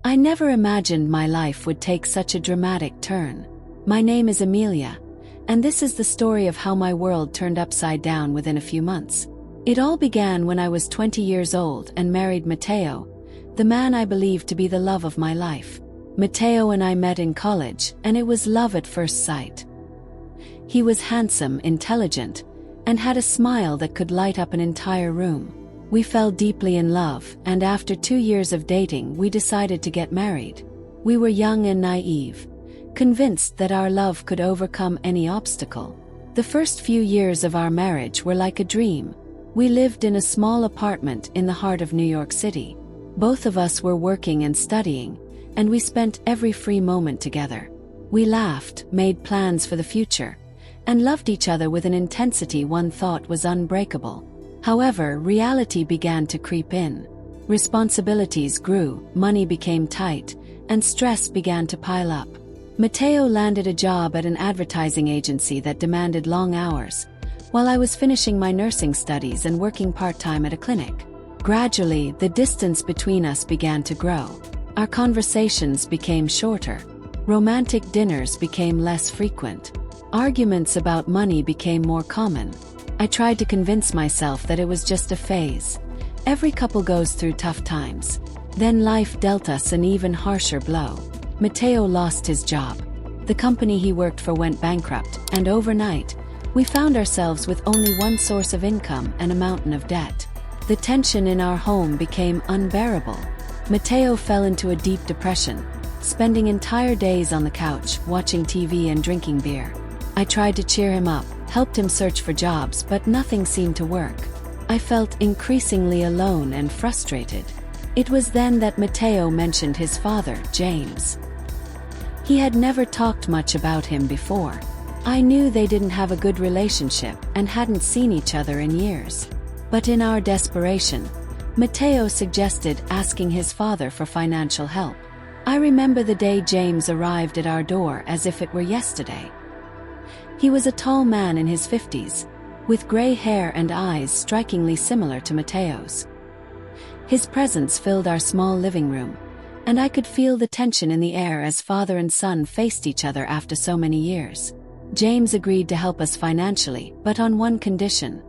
I never imagined my life would take such a dramatic turn. My name is Amelia, and this is the story of how my world turned upside down within a few months. It all began when I was 20 years old and married Mateo, the man I believed to be the love of my life. Mateo and I met in college, and it was love at first sight. He was handsome, intelligent, and had a smile that could light up an entire room. We fell deeply in love, and after 2 years of dating, we decided to get married. We were young and naive, convinced that our love could overcome any obstacle. The first few years of our marriage were like a dream. We lived in a small apartment in the heart of New York City. Both of us were working and studying, and we spent every free moment together. We laughed, made plans for the future, and loved each other with an intensity one thought was unbreakable. However, reality began to creep in. Responsibilities grew, money became tight, and stress began to pile up. Mateo landed a job at an advertising agency that demanded long hours, while I was finishing my nursing studies and working part-time at a clinic. Gradually, the distance between us began to grow. Our conversations became shorter. Romantic dinners became less frequent. Arguments about money became more common. I tried to convince myself that it was just a phase. Every couple goes through tough times. Then life dealt us an even harsher blow. Mateo lost his job. The company he worked for went bankrupt, and overnight, we found ourselves with only one source of income and a mountain of debt. The tension in our home became unbearable. Mateo fell into a deep depression, spending entire days on the couch, watching TV and drinking beer. I tried to cheer him up, helped him search for jobs, but nothing seemed to work. I felt increasingly alone and frustrated. It was then that Mateo mentioned his father, James. He had never talked much about him before. I knew they didn't have a good relationship and hadn't seen each other in years. But in our desperation, Mateo suggested asking his father for financial help. I remember the day James arrived at our door as if it were yesterday. He was a tall man in his 50s, with gray hair and eyes strikingly similar to Mateo's. His presence filled our small living room, and I could feel the tension in the air as father and son faced each other after so many years. James agreed to help us financially, but on one condition.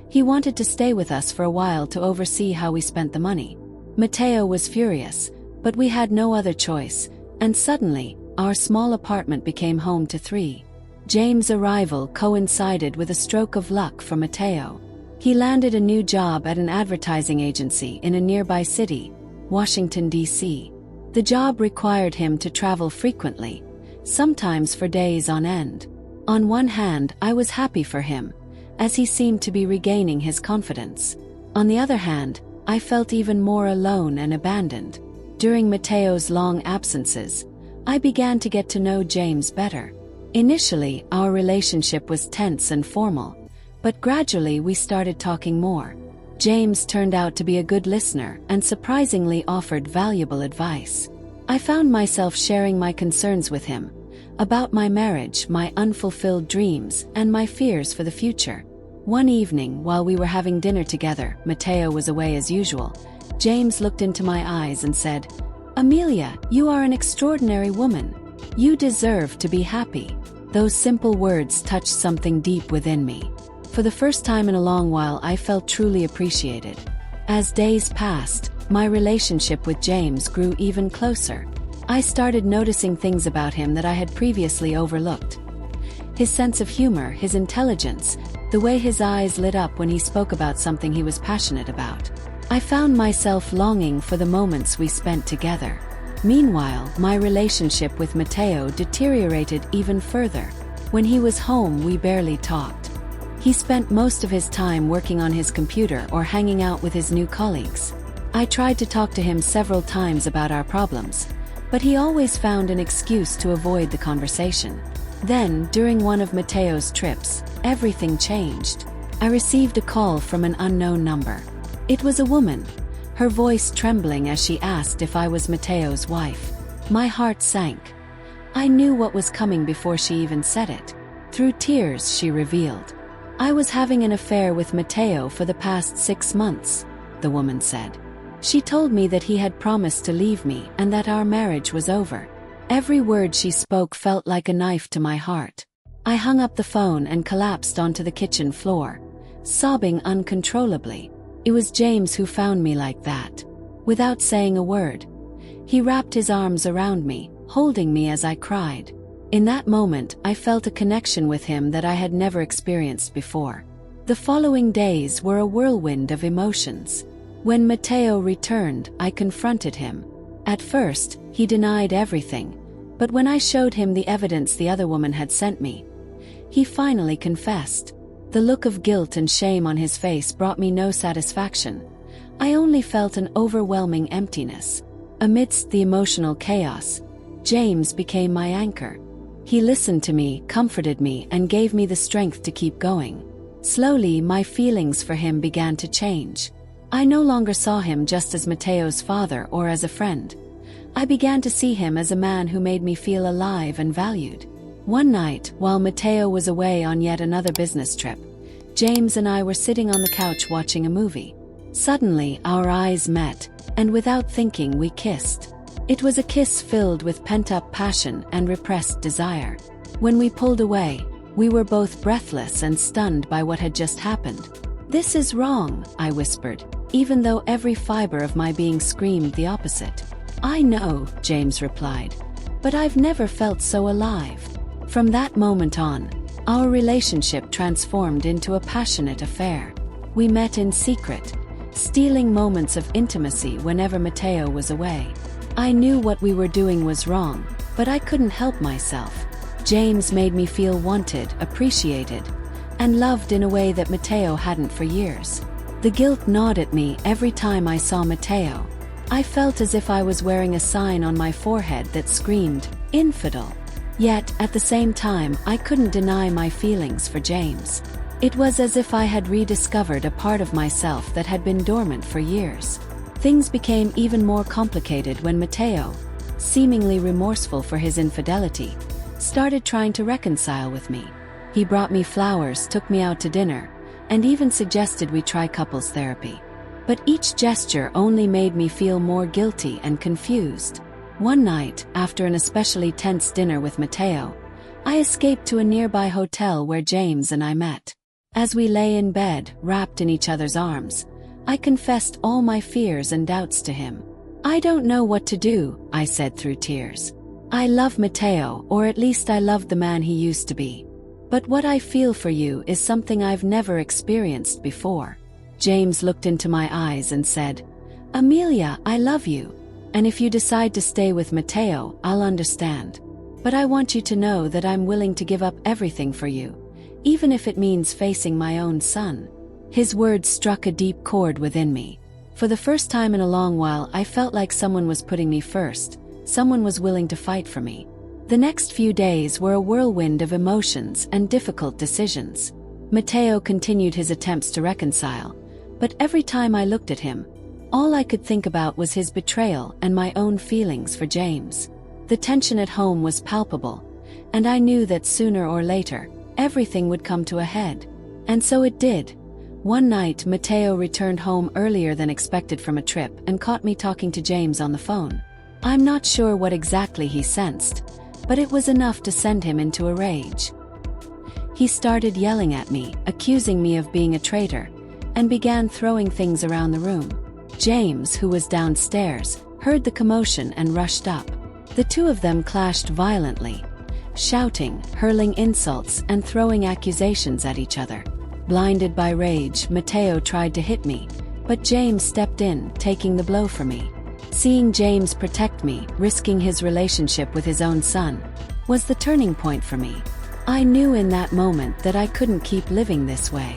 He wanted to stay with us for a while to oversee how we spent the money. Mateo was furious, but we had no other choice, and suddenly, our small apartment became home to 3. James' arrival coincided with a stroke of luck for Mateo. He landed a new job at an advertising agency in a nearby city, Washington, D.C. The job required him to travel frequently, sometimes for days on end. On one hand, I was happy for him, as he seemed to be regaining his confidence. On the other hand, I felt even more alone and abandoned. During Mateo's long absences, I began to get to know James better. Initially, our relationship was tense and formal, but gradually we started talking more. James turned out to be a good listener and surprisingly offered valuable advice. I found myself sharing my concerns with him, about my marriage, my unfulfilled dreams, and my fears for the future. One evening, while we were having dinner together, Mateo was away as usual. James looked into my eyes and said, "Amelia, you are an extraordinary woman. You deserve to be happy." Those simple words touched something deep within me. For the first time in a long while, I felt truly appreciated. As days passed, my relationship with James grew even closer. I started noticing things about him that I had previously overlooked. His sense of humor, his intelligence, the way his eyes lit up when he spoke about something he was passionate about. I found myself longing for the moments we spent together. Meanwhile, my relationship with Mateo deteriorated even further. When he was home, we barely talked. He spent most of his time working on his computer or hanging out with his new colleagues. I tried to talk to him several times about our problems, but he always found an excuse to avoid the conversation. Then, during one of Mateo's trips, everything changed. I received a call from an unknown number. It was a woman, her voice trembling as she asked if I was Mateo's wife. My heart sank. I knew what was coming before she even said it. Through tears, she revealed, "I was having an affair with Mateo for the past 6 months," the woman said. She told me that he had promised to leave me and that our marriage was over. Every word she spoke felt like a knife to my heart. I hung up the phone and collapsed onto the kitchen floor, sobbing uncontrollably. It was James who found me like that. Without saying a word, he wrapped his arms around me, holding me as I cried. In that moment, I felt a connection with him that I had never experienced before. The following days were a whirlwind of emotions. When Mateo returned, I confronted him. At first, he denied everything, but when I showed him the evidence the other woman had sent me, he finally confessed. The look of guilt and shame on his face brought me no satisfaction. I only felt an overwhelming emptiness. Amidst the emotional chaos, James became my anchor. He listened to me, comforted me, and gave me the strength to keep going. Slowly, my feelings for him began to change. I no longer saw him just as Mateo's father or as a friend. I began to see him as a man who made me feel alive and valued. One night, while Mateo was away on yet another business trip, James and I were sitting on the couch watching a movie. Suddenly, our eyes met, and without thinking, we kissed. It was a kiss filled with pent-up passion and repressed desire. When we pulled away, we were both breathless and stunned by what had just happened. "This is wrong," I whispered, even though every fiber of my being screamed the opposite. "I know," James replied, "but I've never felt so alive." From that moment on, our relationship transformed into a passionate affair. We met in secret, stealing moments of intimacy whenever Mateo was away. I knew what we were doing was wrong, but I couldn't help myself. James made me feel wanted, appreciated, and loved in a way that Mateo hadn't for years. The guilt gnawed at me every time I saw Mateo. I felt as if I was wearing a sign on my forehead that screamed, "Infidel." Yet, at the same time, I couldn't deny my feelings for James. It was as if I had rediscovered a part of myself that had been dormant for years. Things became even more complicated when Mateo, seemingly remorseful for his infidelity, started trying to reconcile with me. He brought me flowers, took me out to dinner, and even suggested we try couples therapy. But each gesture only made me feel more guilty and confused. One night, after an especially tense dinner with Mateo, I escaped to a nearby hotel where James and I met. As we lay in bed, wrapped in each other's arms, I confessed all my fears and doubts to him. "I don't know what to do," I said through tears. "I love Mateo, or at least I loved the man he used to be. But what I feel for you is something I've never experienced before." James looked into my eyes and said, "Amelia, I love you. And if you decide to stay with Mateo, I'll understand. But I want you to know that I'm willing to give up everything for you, even if it means facing my own son." His words struck a deep chord within me. For the first time in a long while, I felt like someone was putting me first, someone was willing to fight for me. The next few days were a whirlwind of emotions and difficult decisions. Mateo continued his attempts to reconcile, but every time I looked at him, all I could think about was his betrayal and my own feelings for James. The tension at home was palpable, and I knew that sooner or later, everything would come to a head. And so it did. One night, Mateo returned home earlier than expected from a trip and caught me talking to James on the phone. I'm not sure what exactly he sensed, but it was enough to send him into a rage. He started yelling at me, accusing me of being a traitor, and began throwing things around the room. James, who was downstairs, heard the commotion and rushed up. The two of them clashed violently, shouting, hurling insults, and throwing accusations at each other. Blinded by rage, Mateo tried to hit me, but James stepped in, taking the blow for me. Seeing James protect me, risking his relationship with his own son, was the turning point for me. I knew in that moment that I couldn't keep living this way.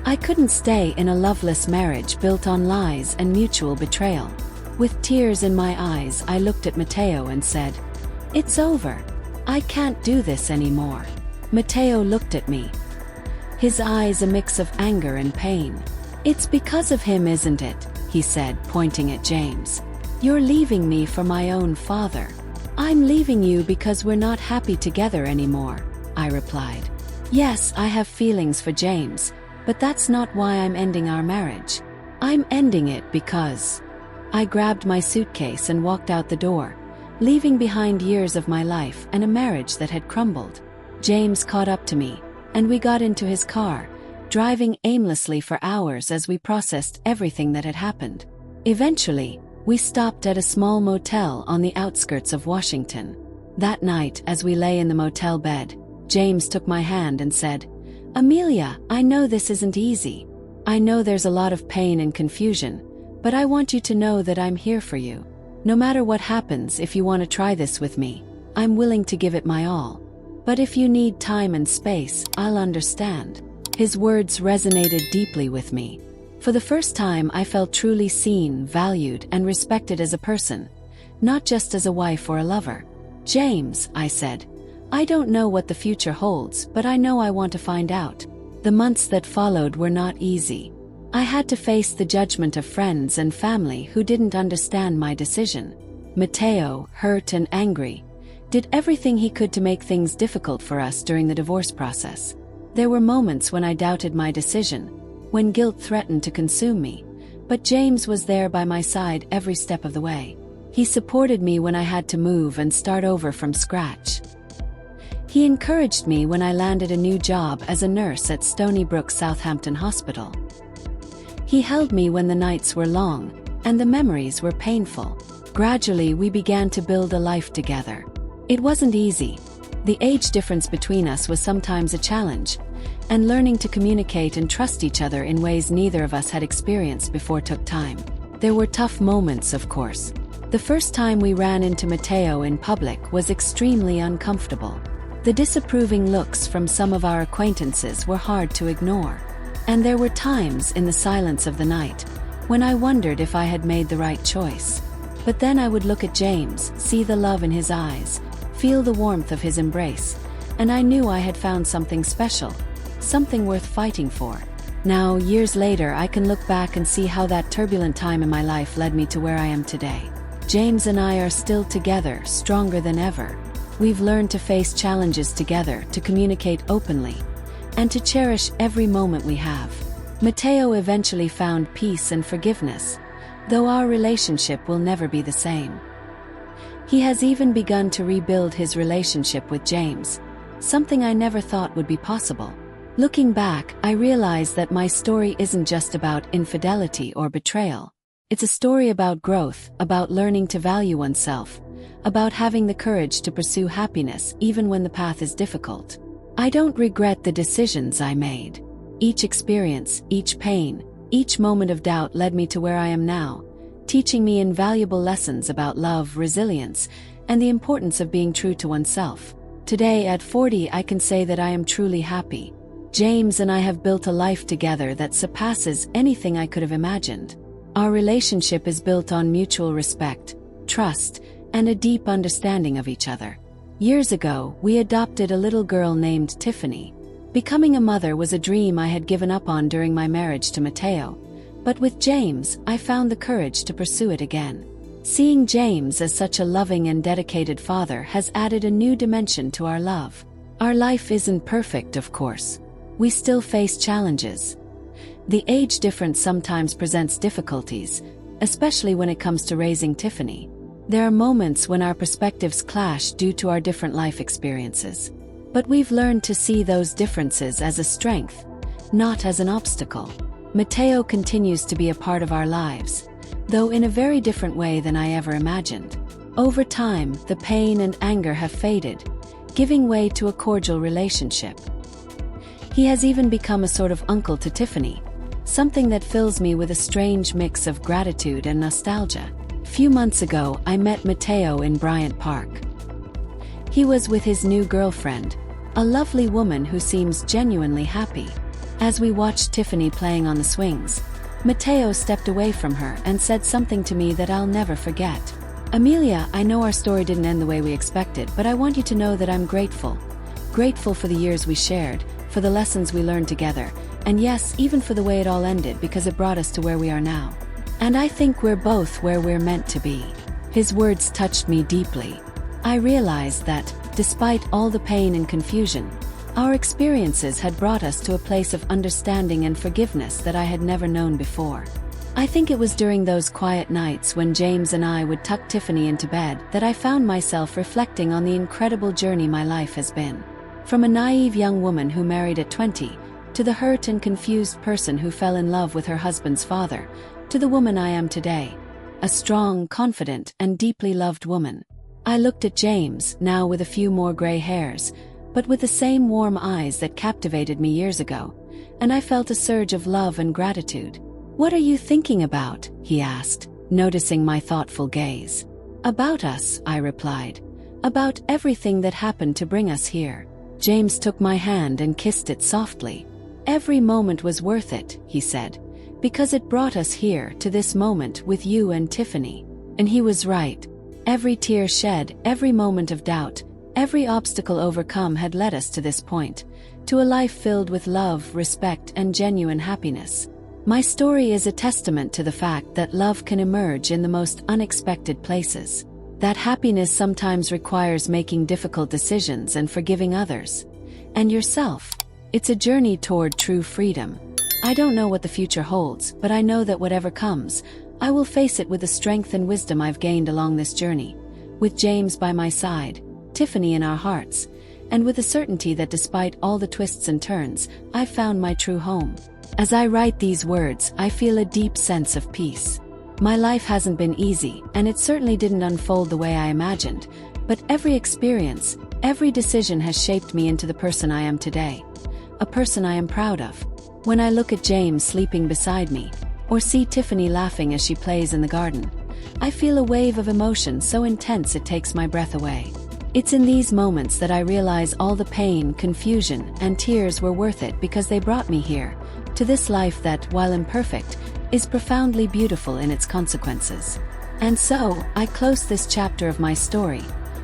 I couldn't stay in a loveless marriage built on lies and mutual betrayal. With tears in my eyes, I looked at Mateo and said, "It's over. I can't do this anymore." Mateo looked at me, his eyes a mix of anger and pain. "It's because of him, isn't it?" he said, pointing at James. "You're leaving me for my own father." "I'm leaving you because we're not happy together anymore," I replied. "Yes, I have feelings for James, but that's not why I'm ending our marriage. I'm ending it because I grabbed my suitcase and walked out the door, leaving behind years of my life and a marriage that had crumbled. James caught up to me, and we got into his car, driving aimlessly for hours as we processed everything that had happened. Eventually, we stopped at a small motel on the outskirts of Washington. That night, as we lay in the motel bed, James took my hand and said, "Amelia, I know this isn't easy. I know there's a lot of pain and confusion, but I want you to know that I'm here for you. No matter what happens, if you want to try this with me, I'm willing to give it my all. But if you need time and space, I'll understand." His words resonated deeply with me. For the first time, I felt truly seen, valued, and respected as a person, not just as a wife or a lover. "James," I said, "I don't know what the future holds, but I know I want to find out." The months that followed were not easy. I had to face the judgment of friends and family who didn't understand my decision. Mateo, hurt and angry, did everything he could to make things difficult for us during the divorce process. There were moments when I doubted my decision, when guilt threatened to consume me, but James was there by my side every step of the way. He supported me when I had to move and start over from scratch. He encouraged me when I landed a new job as a nurse at Stony Brook Southampton Hospital. He held me when the nights were long and the memories were painful. Gradually, we began to build a life together. It wasn't easy. The age difference between us was sometimes a challenge, and learning to communicate and trust each other in ways neither of us had experienced before took time. There were tough moments, of course. The first time we ran into Mateo in public was extremely uncomfortable. The disapproving looks from some of our acquaintances were hard to ignore. And there were times in the silence of the night when I wondered if I had made the right choice. But then I would look at James, see the love in his eyes, feel the warmth of his embrace, and I knew I had found something special, something worth fighting for. Now, years later, I can look back and see how that turbulent time in my life led me to where I am today. James and I are still together, stronger than ever. We've learned to face challenges together, to communicate openly, and to cherish every moment we have. Mateo eventually found peace and forgiveness, though our relationship will never be the same. He has even begun to rebuild his relationship with James, something I never thought would be possible. Looking back, I realize that my story isn't just about infidelity or betrayal. It's a story about growth, about learning to value oneself, about having the courage to pursue happiness even when the path is difficult. I don't regret the decisions I made. Each experience, each pain, each moment of doubt led me to where I am now, teaching me invaluable lessons about love, resilience, and the importance of being true to oneself. Today, at 40, I can say that I am truly happy. James and I have built a life together that surpasses anything I could have imagined. Our relationship is built on mutual respect, trust, and a deep understanding of each other. Years ago, we adopted a little girl named Tiffany. Becoming a mother was a dream I had given up on during my marriage to Mateo, but with James, I found the courage to pursue it again. Seeing James as such a loving and dedicated father has added a new dimension to our love. Our life isn't perfect, of course. We still face challenges. The age difference sometimes presents difficulties, especially when it comes to raising Tiffany. There are moments when our perspectives clash due to our different life experiences. But we've learned to see those differences as a strength, not as an obstacle. Mateo continues to be a part of our lives, though in a very different way than I ever imagined. Over time, the pain and anger have faded, giving way to a cordial relationship. He has even become a sort of uncle to Tiffany, something that fills me with a strange mix of gratitude and nostalgia. A few months ago, I met Mateo in Bryant Park. He was with his new girlfriend, a lovely woman who seems genuinely happy. As we watched Tiffany playing on the swings, Mateo stepped away from her and said something to me that I'll never forget. "Amelia, I know our story didn't end the way we expected, but I want you to know that I'm grateful. Grateful for the years we shared, for the lessons we learned together, and yes, even for the way it all ended because it brought us to where we are now. And I think we're both where we're meant to be." His words touched me deeply. I realized that, despite all the pain and confusion, our experiences had brought us to a place of understanding and forgiveness that I had never known before. I think it was during those quiet nights when James and I would tuck Tiffany into bed that I found myself reflecting on the incredible journey my life has been. From a naive young woman who married at 20, to the hurt and confused person who fell in love with her husband's father, to the woman I am today, a strong, confident, and deeply loved woman. I looked at James, now with a few more gray hairs, but with the same warm eyes that captivated me years ago, and I felt a surge of love and gratitude. "What are you thinking about?" he asked, noticing my thoughtful gaze. "About us," I replied. "About everything that happened to bring us here." James took my hand and kissed it softly. "Every moment was worth it," he said, "because it brought us here to this moment with you and Tiffany." And he was right. Every tear shed, every moment of doubt, every obstacle overcome had led us to this point, to a life filled with love, respect, and genuine happiness. My story is a testament to the fact that love can emerge in the most unexpected places. That happiness sometimes requires making difficult decisions and forgiving others. And yourself. It's a journey toward true freedom. I don't know what the future holds, but I know that whatever comes, I will face it with the strength and wisdom I've gained along this journey, with James by my side, Tiffany in our hearts, and with the certainty that despite all the twists and turns, I've found my true home. As I write these words, I feel a deep sense of peace. My life hasn't been easy, and it certainly didn't unfold the way I imagined, but every experience, every decision has shaped me into the person I am today. A person I am proud of. When I look at James sleeping beside me, or see Tiffany laughing as she plays in the garden, I feel a wave of emotion so intense it takes my breath away. It's in these moments that I realize all the pain, confusion, and tears were worth it because they brought me here, to this life that, while imperfect, is profoundly beautiful in its consequences. And so, I close this chapter of my story,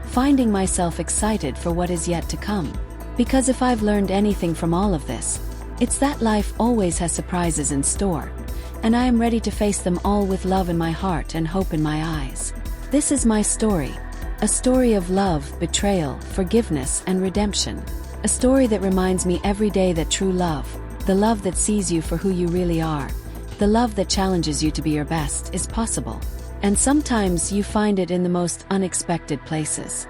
finding myself excited for what is yet to come. Because if I've learned anything from all of this, it's that life always has surprises in store, and I am ready to face them all with love in my heart and hope in my eyes. This is my story, a story of love, betrayal, forgiveness, and redemption. A story that reminds me every day that true love, the love that sees you for who you really are, the love that challenges you to be your best, is possible. And sometimes you find it in the most unexpected places.